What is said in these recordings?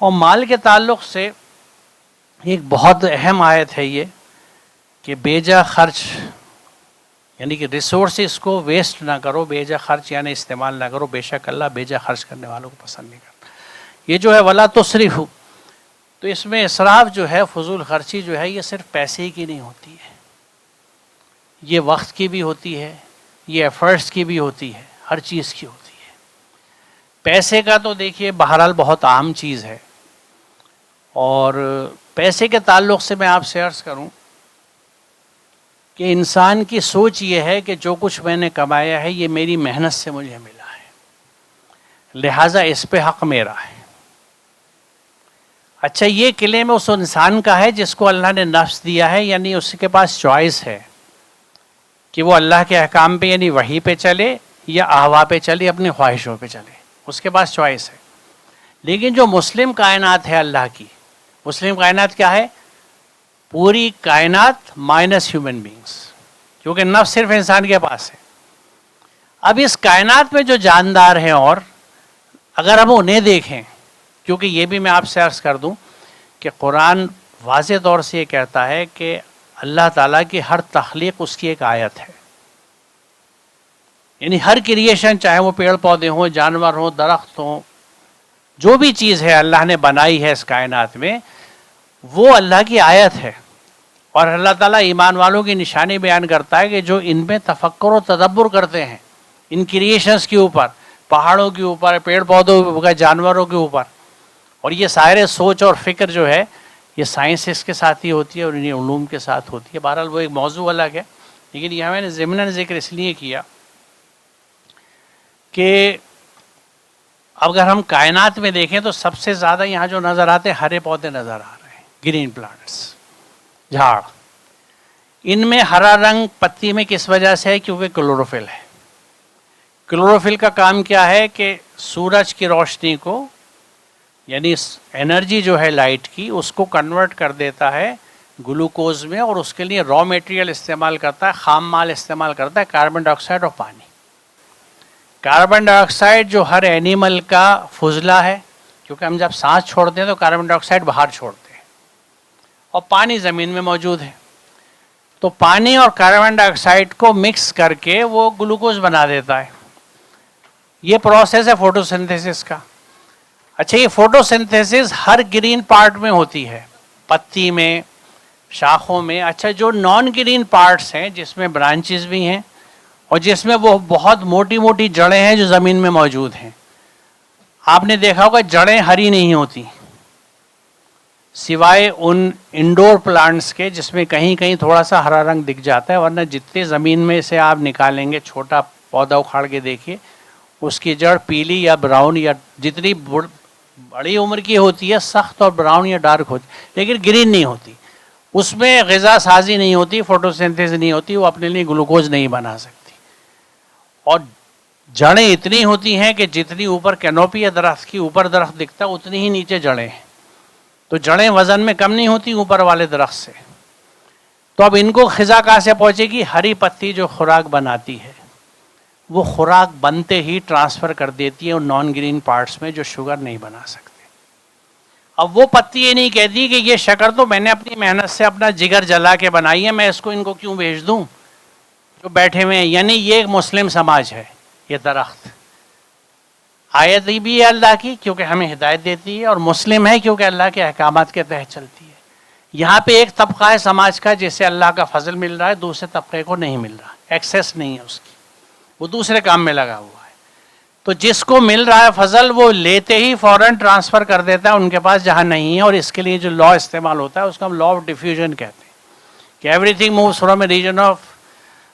اور مال کے تعلق سے ایک بہت اہم آیت ہے یہ کہ بیجا خرچ، یعنی کہ ریسورسز کو ویسٹ نہ کرو، بیجا خرچ یعنی استعمال نہ کرو، بے شک اللہ بیجا خرچ کرنے والوں کو پسند نہیں کرتا. یہ جو ہے ولا تسرفوا، تو اس میں اسراف جو ہے، فضول خرچی جو ہے، یہ صرف پیسے کی نہیں ہوتی ہے، یہ وقت کی بھی ہوتی ہے، یہ ایفرٹس کی بھی ہوتی ہے، ہر چیز کی ہوتی ہے. پیسے کا تو دیکھیے بہرحال بہت عام چیز ہے، اور پیسے کے تعلق سے میں آپ سے عرض کروں کہ انسان کی سوچ یہ ہے کہ جو کچھ میں نے کمایا ہے یہ میری محنت سے مجھے ملا ہے، لہٰذا اس پہ حق میرا ہے. اچھا، یہ کلیم اس انسان کا ہے جس کو اللہ نے نفس دیا ہے، یعنی اس کے پاس چوائس ہے کہ وہ اللہ کے احکام پہ یعنی وحی پہ چلے یا اہوا پہ چلے، اپنی خواہشوں پہ چلے، اس کے پاس چوائس ہے. لیکن جو مسلم کائنات ہے اللہ کی، مسلم کائنات کیا ہے؟ پوری کائنات مائنس ہیومن بینگز، کیونکہ نفس صرف انسان کے پاس ہے. اب اس کائنات میں جو جاندار ہیں، اور اگر ہم انہیں دیکھیں، کیونکہ یہ بھی میں آپ سے عرض کر دوں کہ قرآن واضح طور سے یہ کہتا ہے کہ اللہ تعالیٰ کی ہر تخلیق اس کی ایک آیت ہے، یعنی ہر کریشن، چاہے وہ پیڑ پودے ہوں، جانور ہوں، درخت ہوں، جو بھی چیز ہے اللہ نے بنائی ہے اس کائنات میں، وہ اللہ کی آیت ہے. اور اللہ تعالیٰ ایمان والوں کی نشانی بیان کرتا ہے کہ جو ان میں تفکر و تدبر کرتے ہیں، ان کریشنز کے اوپر، پہاڑوں کے اوپر، پیڑ پودوں کے اوپر، جانوروں کے اوپر. اور یہ سارے سوچ اور فکر جو ہے یہ سائنسز کے ساتھ ہی ہوتی ہے اور انہیں علوم کے ساتھ ہوتی ہے. بہرحال وہ ایک موضوع الگ ہے، لیکن یہ میں نے ضمناً ذکر اس لیے کیا کہ اگر ہم کائنات میں دیکھیں تو سب سے زیادہ یہاں جو نظر آتے ہیں ہرے پودے نظر آ رہے ہیں، گرین پلانٹس، جھاڑ. ان میں ہرا رنگ پتی میں کس وجہ سے ہے؟ کیونکہ کلوروفل ہے. کلوروفل کا کام کیا ہے کہ سورج کی روشنی کو، یعنی انرجی جو ہے لائٹ کی، اس کو کنورٹ کر دیتا ہے گلوکوز میں، اور اس کے لیے را میٹیریل استعمال کرتا ہے، خام مال استعمال کرتا ہے کاربن ڈائی آکسائڈ اور پانی. کاربن ڈائی آکسائڈ جو ہر اینیمل کا فضلہ ہے، کیونکہ ہم جب سانس چھوڑتے ہیں تو کاربن ڈائی آکسائڈ باہر چھوڑتے ہیں، اور پانی زمین میں موجود ہے. تو پانی اور کاربن ڈائی آکسائڈ کو مکس کر کے وہ گلوکوز بنا دیتا ہے. یہ پروسیس ہے فوٹو سنتھیسس کا. اچھا، یہ فوٹو سنتھیسس ہر گرین پارٹ میں ہوتی ہے، پتی میں، شاخوں میں. اچھا، جو نان گرین پارٹس ہیں جس میں برانچز بھی ہیں اور جس میں وہ بہت موٹی موٹی جڑیں ہیں جو زمین میں موجود ہیں، آپ نے دیکھا ہوگا جڑیں ہری نہیں ہوتی سوائے ان انڈور پلانٹس کے جس میں کہیں کہیں تھوڑا سا ہرا رنگ دکھ جاتا ہے، ورنہ جتنے زمین میں سے آپ نکالیں گے، چھوٹا پودا اکھاڑ کے دیکھیے، اس کی جڑ پیلی یا براؤن یا جتنی بڑی عمر کی ہوتی ہے سخت اور براؤن یا ڈارک ہوتی، لیکن گرین نہیں ہوتی. اس میں غذا سازی نہیں ہوتی، فوٹو سنتھیسس نہیں ہوتی، وہ اپنے لیے گلوکوز نہیں بنا سکتی. اور جڑیں اتنی ہوتی ہیں کہ جتنی اوپر کینوپی یا درخت کی اوپر درخت دکھتا ہے اتنی ہی نیچے جڑیں ہیں. تو جڑیں وزن میں کم نہیں ہوتی اوپر والے درخت سے. تو اب ان کو غذا کہاں سے پہنچے گی؟ ہری پتی جو خوراک بناتی ہے وہ خوراک بنتے ہی ٹرانسفر کر دیتی ہے ان نان گرین پارٹس میں جو شوگر نہیں بنا سکتے. اب وہ پتی یہ نہیں کہتی کہ یہ شکر تو میں نے اپنی محنت سے اپنا جگر جلا کے بنائی ہے، میں اس کو ان کو کیوں بھیج دوں جو بیٹھے ہوئے ہیں. یعنی یہ ایک مسلم سماج ہے. یہ درخت آیت بھی ہے اللہ کی کیونکہ ہمیں ہدایت دیتی ہے، اور مسلم ہے کیونکہ اللہ کے احکامات کے تحت چلتی ہے. یہاں پہ ایک طبقہ ہے سماج کا جسے اللہ کا فضل مل رہا ہے، دوسرے طبقے کو نہیں مل رہا، ایکسیس نہیں ہے اس کی، وہ دوسرے کام میں لگا ہوا ہے. تو جس کو مل رہا ہے فضل وہ لیتے ہی فوراً ٹرانسفر کر دیتا ہے ان کے پاس جہاں نہیں ہے. اور اس کے لیے جو لا استعمال ہوتا ہے اس کو ہم لا آف ڈیفیوژن کہتے ہیں کہ everything moves from a region of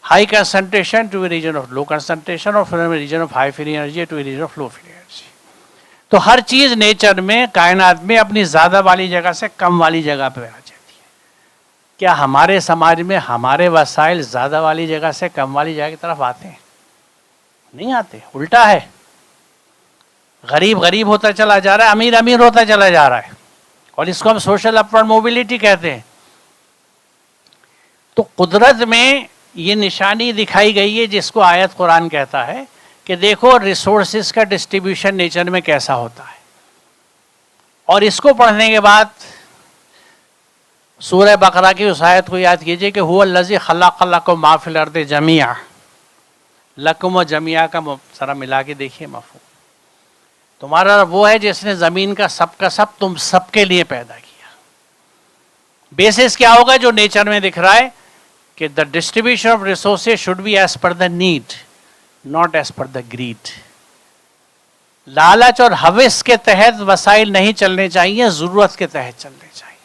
high concentration to a region of low concentration, اور from a region of high free energy to a region of low free energy. تو ہر چیز nature میں، کائنات میں اپنی زیادہ والی جگہ سے کم والی جگہ پہ آ جاتی ہے. کیا ہمارے سماج میں ہمارے وسائل زیادہ والی جگہ سے کم والی جگہ کی طرف آتے ہیں؟ نہیں آتے، الٹا ہے. غریب غریب ہوتا چلا جا رہا ہے، امیر امیر ہوتا چلا جا رہا ہے، اور اس کو ہم سوشل اپورڈ موبلٹی کہتے ہیں. تو قدرت میں یہ نشانی دکھائی گئی ہے جس کو آیت قرآن کہتا ہے کہ دیکھو ریسورسز کا ڈسٹریبیوشن نیچر میں کیسا ہوتا ہے. اور اس کو پڑھنے کے بعد سورہ بقرہ کی اس آیت کو یاد کیجئے کہ هو الذی خلق لکم ما فی الارض جمیعا، لکم و جمیعا کا ذرا ملا کے دیکھیے مفہوم. تمہارا وہ ہے جس نے زمین کا سب تم سب کے لیے پیدا کیا. بیسس کیا ہوگا جو نیچر میں دکھ رہا ہے کہ the distribution of resources should be as per the need not as per the greed. لالچ اور ہوس کے تحت وسائل نہیں چلنے چاہیے، ضرورت کے تحت چلنے چاہیے.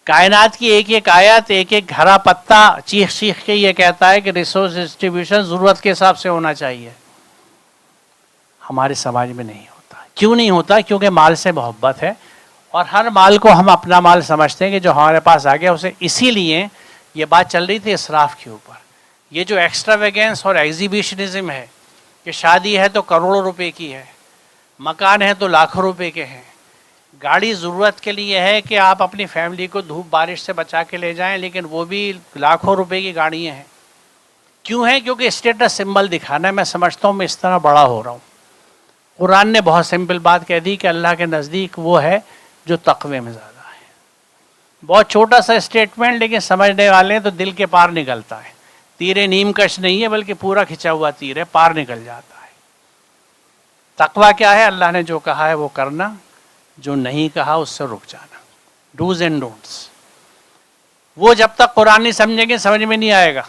کائنات کی ایک ایک آیت، ایک ایک ہرا پتا چیخ چیخ کے یہ کہتا ہے کہ ریسورس ڈسٹریبیوشن ضرورت کے حساب سے ہونا چاہیے. ہمارے سماج میں نہیں ہوتا. کیوں نہیں ہوتا؟ کیونکہ مال سے محبت ہے اور ہر مال کو ہم اپنا مال سمجھتے ہیں کہ جو ہمارے پاس آ گیا اسے. اسی لیے یہ بات چل رہی تھی اسراف کے اوپر. یہ جو ایکسٹرا ویگنس اور ایگزیبیشنزم ہے کہ شادی ہے تو کروڑوں روپے کی ہے، مکان ہے تو لاکھوں روپے کے ہیں، گاڑی ضرورت کے لیے ہے کہ آپ اپنی فیملی کو دھوپ بارش سے بچا کے لے جائیں، لیکن وہ بھی لاکھوں روپے کی گاڑیاں ہیں. کیوں ہیں؟ کیونکہ اسٹیٹس سمبل دکھانا ہے. میں سمجھتا ہوں میں اس طرح بڑا ہو رہا ہوں. قرآن نے بہت سمپل بات کہہ دی کہ اللہ کے نزدیک وہ ہے جو تقوی میں زیادہ ہے. بہت چھوٹا سا اسٹیٹمنٹ لیکن سمجھنے والے تو دل کے پار نکلتا ہے. تیر نیم کش نہیں ہے بلکہ پورا کھچا ہوا تیر ہے، پار نکل جاتا ہے. تقوی کیا ہے؟ اللہ نے جو کہا ہے وہ کرنا، جو نہیں کہا اس سے رک جانا. Dos and don'ts. وہ جب تک قرآن نہیں سمجھیں گے سمجھ میں نہیں آئے گا.